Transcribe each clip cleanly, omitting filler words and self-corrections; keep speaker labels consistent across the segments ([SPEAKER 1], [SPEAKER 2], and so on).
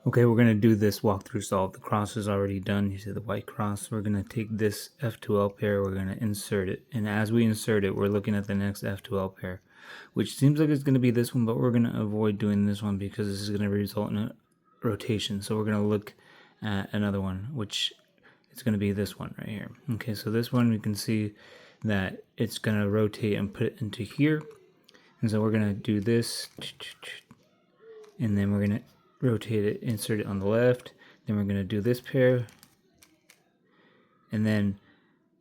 [SPEAKER 1] Okay, we're going to do this walkthrough solve. The cross is already done. You see the white cross. We're going to take this F2L pair, we're going to insert it. And as we insert it, we're looking at the next F2L pair, which seems like it's going to be this one, but we're going to avoid doing this one because this is going to result in a rotation. So we're going to look at another one, which is going to be this one right here. Okay, so this one we can see that it's going to rotate and put it into here. And so we're going to do this, and then we're going to rotate it, insert it on the left. Then we're going to do this pair. And then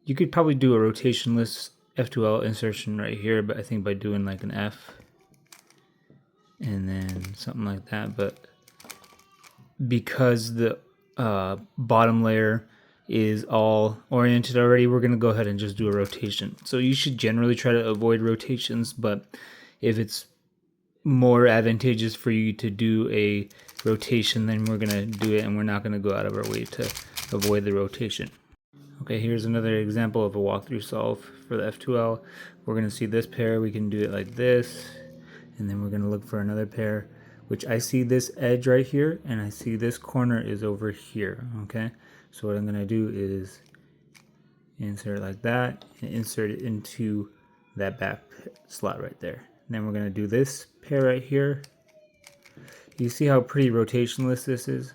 [SPEAKER 1] you could probably do a rotationless F2L insertion right here, but I think by doing like an F and then something like that. But because the bottom layer is all oriented already, we're going to go ahead and just do a rotation. So you should generally try to avoid rotations, but if it's more advantageous for you to do a rotation, then we're going to do it, and we're not going to go out of our way to avoid the rotation. Okay, here's another example of a walkthrough solve for the F2L. We're going to see this pair. We can do it like this, and then we're going to look for another pair, which I see this edge right here, and I see this corner is over here. Okay, so what I'm going to do is insert it like that and insert it into that back slot right there. And then we're going to do this pair right here. You see how pretty rotationless this is?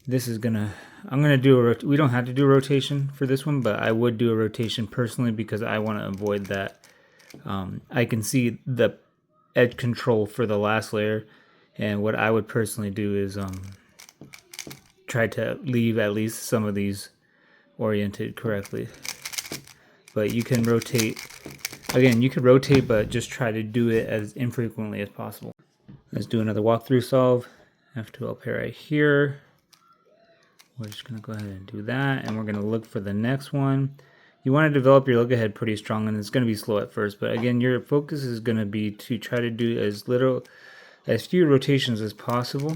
[SPEAKER 1] This is gonna, I'm gonna do a, we don't have to do a rotation for this one, but I would do a rotation personally because I want to avoid that. I can see the edge control for the last layer, and what I would personally do is try to leave at least some of these oriented correctly. But you can rotate, again, you could rotate, but just try to do it as infrequently as possible. Let's do another walkthrough solve. F2L pair right here. We're just going to go ahead and do that, and we're going to look for the next one. You want to develop your look ahead pretty strong, and it's going to be slow at first, but again, your focus is going to be to try to do as few rotations as possible.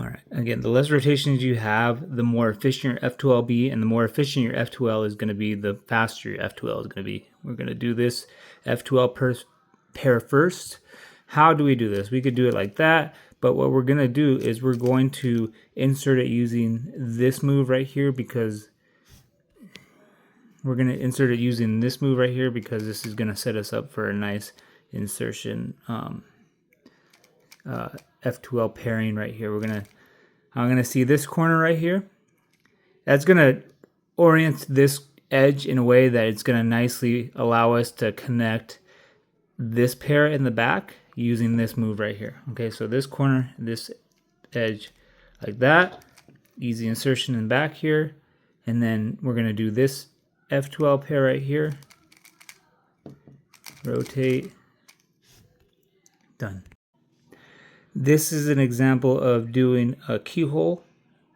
[SPEAKER 1] All right, again, the less rotations you have, the more efficient your F2L be, and the more efficient your F2L is going to be, the faster your F2L is going to be. We're going to do this F2L pair first. How do we do this? We could do it like that, but what we're going to do is we're going to insert it using this move right here, because we're going to insert it using this move right here because this is going to set us up for a nice insertion F2L pairing right here. I'm gonna see this corner right here. That's gonna orient this edge in a way that it's gonna nicely allow us to connect this pair in the back using this move right here. Okay, so this corner, this edge, like that, easy insertion in back here, and then we're gonna do this F2L pair right here. Rotate, done. This is an example of doing a keyhole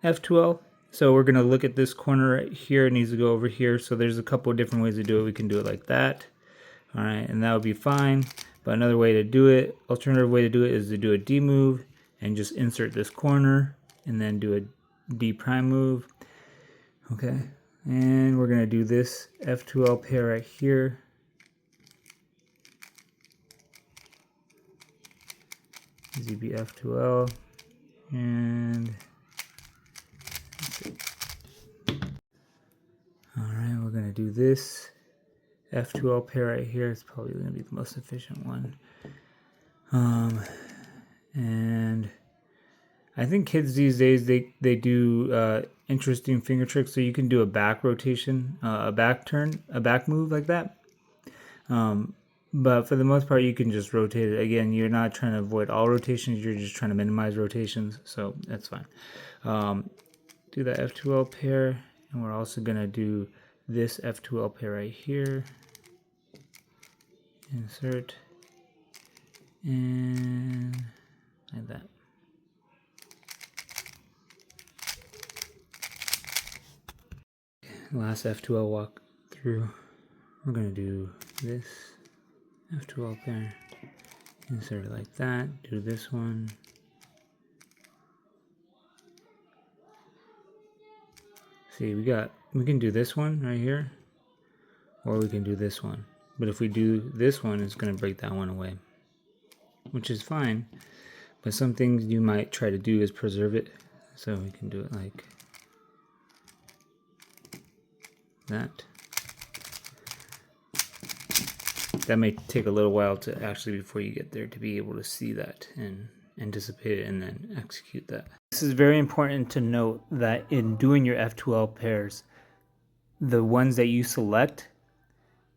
[SPEAKER 1] F2L. So we're going to look at this corner right here. It needs to go over here. So there's a couple of different ways to do it. We can do it like that. All right, and that would be fine. But another way to do it, alternative way to do it, is to do a D move and just insert this corner and then do a D prime move. Okay, and we're going to do this F2L pair right here. ZBF2L, and all right, we're gonna do this F2L pair right here. It's probably gonna be the most efficient one. And I think kids these days they do interesting finger tricks. So you can do a back rotation, a back turn, a back move like that. But for the most part, you can just rotate it. Again, you're not trying to avoid all rotations. You're just trying to minimize rotations. So that's fine. Do that F2L pair. And we're also going to do this F2L pair right here. Insert. And like that. Last F2L walk through. We're going to do this F2L pair, insert it like that, do this one, see we can do this one right here, or we can do this one. But if we do this one, it's going to break that one away, which is fine. But some things you might try to do is preserve it. So we can do it like that. That may take a little while to actually, before you get there, to be able to see that and anticipate it and then execute that. This is very important to note that in doing your F2L pairs, the ones that you select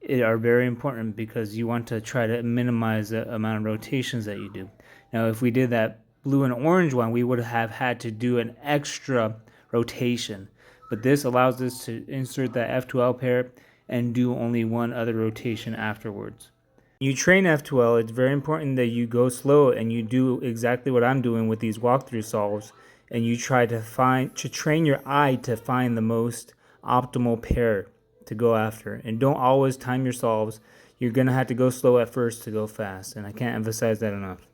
[SPEAKER 1] are very important because you want to try to minimize the amount of rotations that you do. Now, if we did that blue and orange one, we would have had to do an extra rotation. But this allows us to insert that F2L pair and do only one other rotation afterwards. You train F2L, it's very important that you go slow and you do exactly what I'm doing with these walkthrough solves, and you try to train your eye to find the most optimal pair to go after. And don't always time your solves. You're going to have to go slow at first to go fast, and I can't emphasize that enough.